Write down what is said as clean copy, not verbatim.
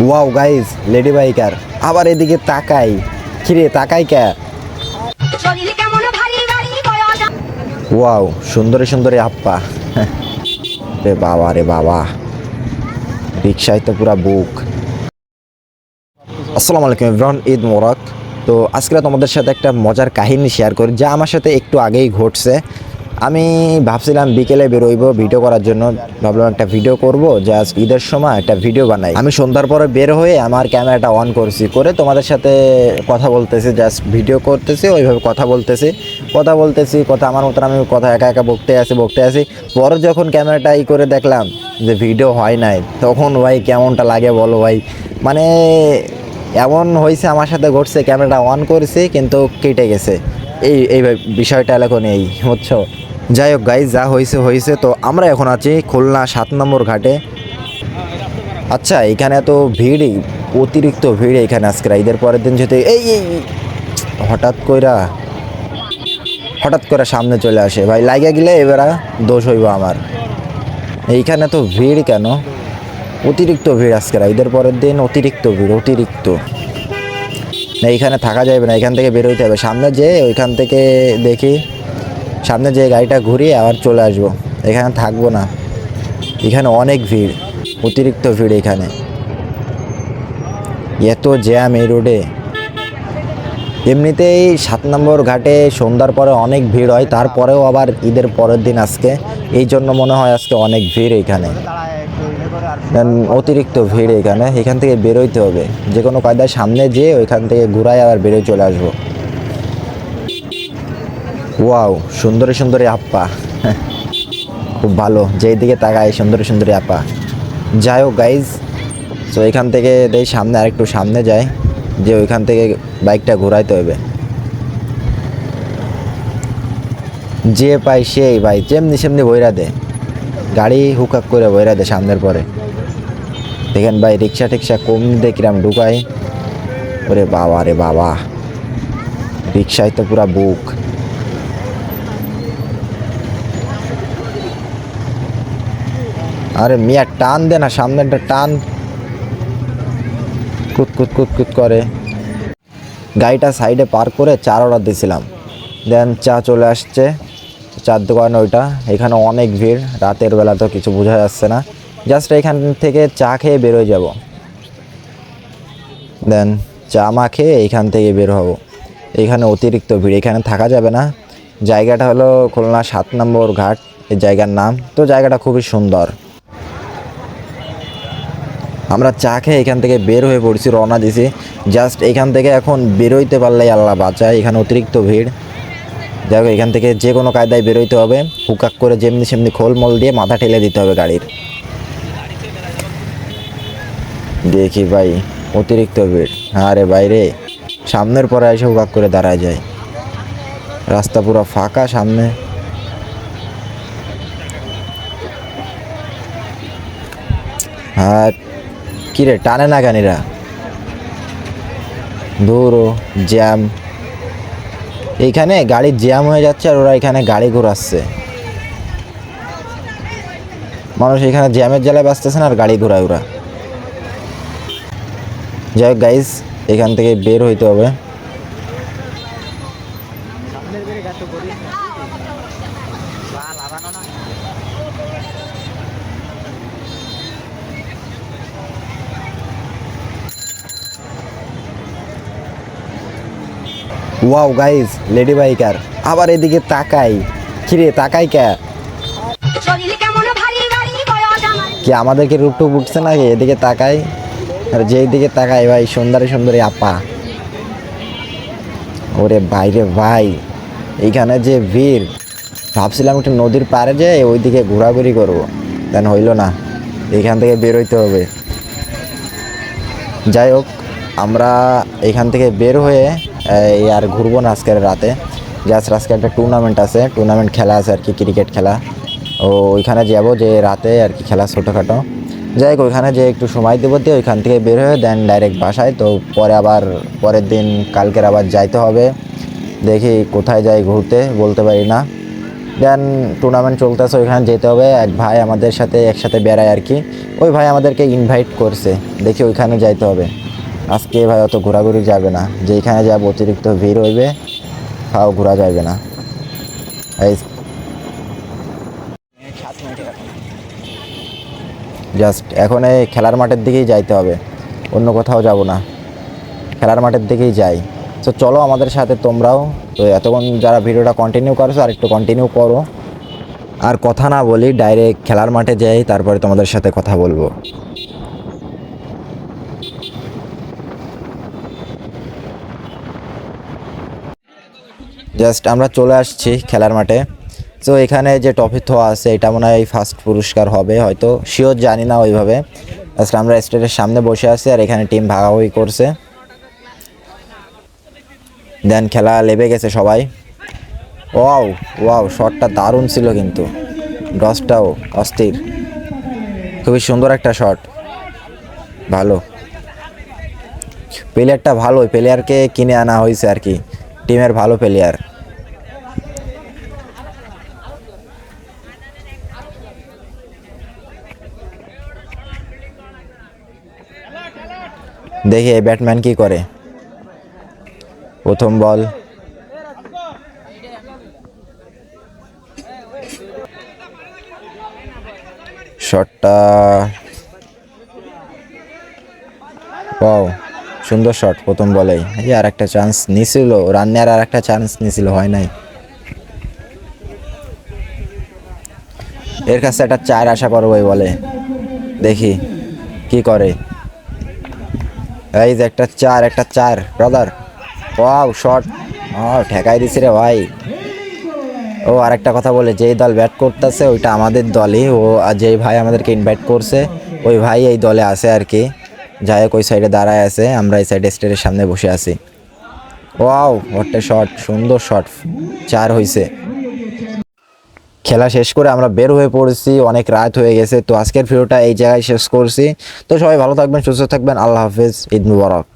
Wow guys, lady biker আবার এদিকে তাকাই। কিরে তাকাই কে? ওয়াও, সুন্দরী সুন্দরী আপ্পা। রে বাবা রে বাবা, রিক্সায় তো পুরা বুক। আসসালামু আলাইকুম এভরিওয়ান, ঈদ মোবারক। তো আজকে তোমাদের সাথে একটা মজার কাহিনী শেয়ার করি, যা আমার সাথে একটু আগেই ঘটছে। আমি ভাবছিলাম বিকেলে বেরোইব ভিডিও করার জন্য, ভাবলাম একটা ভিডিও করব, জাস্ট ঈদের সময় একটা ভিডিও বানাই। আমি সন্ধ্যার পরে বের হয়ে আমার ক্যামেরাটা অন করছি, করে তোমাদের সাথে কথা বলতেছি, জাস্ট ভিডিও করতেছি, ওইভাবে কথা বলতেছি কথা আমার মতন আমি কথা একা একা বকতে আসি। পরে যখন ক্যামেরাটা করে দেখলাম যে ভিডিও হয় নাই, তখন ভাই কেমনটা লাগে বলো ভাই। মানে এমন হয়েছে, আমার সাথে ঘটছে, ক্যামেরাটা অন করেছি কিন্তু কেটে গেছে। এই বিষয়টা এখন এই বুঝছো। যাই হোক গাইজ, যা হয়েছে। তো আমরা এখন আছি খুলনা 7 নম্বর ঘাটে। আচ্ছা, এখানে এত ভিড়, অতিরিক্ত ভিড় এখানে আজকে ঈদের পরের দিন যেতে এই হঠাৎ করে সামনে চলে আসে ভাই, লাগিয়ে গেলে এবারে দোষ হইব আমার। এইখানে তো ভিড় কেন? অতিরিক্ত ভিড় আজকে ঈদের পরের দিন, অতিরিক্ত ভিড়। না, এইখানে থাকা যাবে না, এখান থেকে বেরোইতে হবে সামনে, যে ওইখান থেকে দেখি সামনে যে গাড়িটা ঘুরিয়ে আবার চলে আসবো, এখানে থাকবো না। এখানে অনেক ভিড়, অতিরিক্ত ভিড় এখানে, এত জ্যাম এই রোডে। এমনিতেই 7 নম্বর ঘাটে সন্ধ্যার পরে অনেক ভিড় হয়, তারপরেও আবার ঈদের পরের দিন আজকে, এই জন্য মনে হয় আজকে অনেক ভিড় এখানে, অতিরিক্ত ভিড় এখান থেকে বেরোইতে হবে যে কোনো কায়দায়, সামনে যেয়ে ওইখান থেকে ঘুরায় আবার বেরোয় চলে আসবো। ওয়াও, সুন্দরী সুন্দরী আপ্পা। খুব ভালো, যেই দিকে তাকায় সুন্দরী সুন্দরী আপা। যাই হোক গাইজ, তো এখান থেকে দেই সামনে, আরেকটু সামনে যায়, যে ওইখান থেকে বাইকটা ঘোরাইতে হবে। যে পাই সেই ভাই যেমনি সেমনি বইরা দে, গাড়ি হুকআপ করে বইরা দে সামনের পরে। দেখেন ভাই, রিক্সা টিক্সা কম দিয়ে কিরাম ঢুকাই। ওরে বাবা রে বাবা, রিক্সায় তো পুরা বুক। আরে মিয়া টান দে না, সামনেটা টান, কুত করে। গাড়িটা সাইডে পার্ক করে চার অর্ডার দিয়েছিলাম, দেন চা চলে আসছে, চার দোকান ওইটা। এখানে অনেক ভিড়, রাতের বেলা তো কিছু বোঝা যাচ্ছে না, জাস্ট এখান থেকে চা খেয়ে বেরোয় যাব, দেন চা মা খেয়ে এইখান থেকে বের হব। এখানে অতিরিক্ত ভিড়, এখানে থাকা যাবে না। জায়গাটা হলো খুলনা 7 নম্বর ঘাট, এই জায়গার নাম। তো জায়গাটা খুবই সুন্দর। আমরা চা খেয়ে এখান থেকে বের হয়ে পড়ছি, রওনা দিছি। জাস্ট এখান থেকে এখন বেরোইতে পারলেই আল্লাহ বাঁচায়, এখানে অতিরিক্ত ভিড়। যাই হোক, এখান থেকে যে কোনো কায়দায় বেরোইতে হবে, হুকাক করে যেমনি সেমনি খোলমল দিয়ে মাথা ঠেলে দিতে হবে গাড়ির। দেখি ভাই, অতিরিক্ত ভিড়। আরে বাইরে সামনের পরে এসে হুকাক করে দাঁড়ায় যায়, রাস্তা পুরো ফাঁকা সামনে। আর কিরে টানে না গানিরা, দূরও জ্যাম। এইখানে গাড়ির জ্যাম হয়ে যাচ্ছে, আর ওরা এখানে গাড়ি ঘোরাচ্ছে। মানুষ এখানে জ্যামের জ্বালায় বাঁচতেছে না, আর গাড়ি ঘোরায় ওরা। যাই হোক গাইজ, এখান থেকে বের হইতে হবে। ওয়াও গাইজ, লেডি বাইকার আবার এদিকে তাকাই। কিরে তাকাই কে? কি আমাদেরকে রূপটুপ উঠছে নাকি? এদিকে তাকাই, আর যেই দিকে তাকাই ভাই সুন্দরী সুন্দরী আপা। ওরে বাইরে ভাই, এইখানে যে ভিড়, ভাবছিলাম একটু নদীর পাড়ে যে ওইদিকে ঘোরাঘুরি করবো, দেন হইল না, এইখান থেকে বেরোইতে হবে। যাই হোক, আমরা এখান থেকে বের হয়ে আর ঘুরবো না আজকের রাতে। জাস্ট আজকে একটা টুর্নামেন্ট খেলা আছে আর কি, ক্রিকেট খেলা। ও ওইখানে যাবো, যে রাতে আর কি খেলা ছোটোখাটো। যাই হোক, ওইখানে যে একটু সময় দেবো দিয়ে ওইখান থেকে বের হয়ে দেন ডাইরেক্ট বাসায়। তো পরে আবার পরের দিন কালকের আবার যাইতে হবে, দেখি কোথায় যাই ঘুরতে, বলতে পারি না। দেন টুর্নামেন্ট চলতেছে, ওইখানে যেতে হবে। এক ভাই আমাদের সাথে একসাথে বেড়ায় আর কি, ওই ভাই আমাদেরকে ইনভাইট করছে, দেখি ওইখানে যাইতে হবে। আজকে ভাই অত ঘোরাঘুরি যাবে না, যেখানে যাব অতিরিক্ত ভিড় হইবে, তাও ঘোরা যাবে না। এই জাস্ট এখন এই খেলার মাঠের দিকেই যাইতে হবে, অন্য কোথাও যাব না, খেলার মাঠের দিকেই যাই। তো চলো আমাদের সাথে তোমরাও। তো এতক্ষণ যারা ভিডিওটা কন্টিনিউ করছো আর একটু কন্টিনিউ করো, আর কথা না বলি, ডাইরেক্ট খেলার মাঠে যাই, তারপরে তোমাদের সাথে কথা বলবো। জাস্ট আমরা চলে আসছি খেলার মাঠে। তো এখানে যে ট্রফি থোয়া আছে এটা মনে হয় ফার্স্ট পুরস্কার হবে, হয়তো শিওর জানি না ওইভাবে। জাস্ট আমরা স্টেজের সামনে বসে আছি আর এখানে টিম ভাগাভাগি করছে। দেন খেলা লেবে গেছে সবাই। ওয়াও ওয়াও, শটটা দারুণ ছিল কিন্তু, ডসটাও অস্থির, খুবই সুন্দর একটা শট। ভালো প্লেয়ারটা, ভালো প্লেয়ারকে কিনে আনা হয়েছে আর কি, টিমের ভালো প্লেয়ার। দেখি এই ব্যাটম্যান কি করে। প্রথম বল, শটটা ওয়াও, সুন্দর শট প্রথম বলেই। এই আর একটা চান্স নিছিল, রান নেওয়ার আর একটা চান্স নিছিল, হয় নাই। এর কাছে একটা 4 আশা করবো এই বলে, দেখি কি করে। এই যে একটা 4 ব্রাদার, ওয়াও শট, ঠেকাই দিছি রে ভাই। ও আরেকটা কথা বলে, যেই দল ব্যাট করতেছে ওইটা আমাদের দলই, ও আর যেই ভাই আমাদেরকে ইনভাইট করছে ওই ভাই এই দলে আছে আর কি। যাই হোক, ওই সাইডে দাঁড়ায় আছে, আমরা এই সাইডে স্টেজের সামনে বসে আছি। ওয়াও হোয়াট এ শট, সুন্দর শট, 4 হয়েছে। খেলা শেষ করে আমরা বের হয়ে পড়েছি, অনেক রাত হয়ে গেছে। তো আজকের ভিডিওটা এই জায়গায় শেষ করছি। তো সবাই ভালো থাকবেন, সুস্থ থাকবেন, আল্লাহ হাফেজ, ঈদ মুবারক।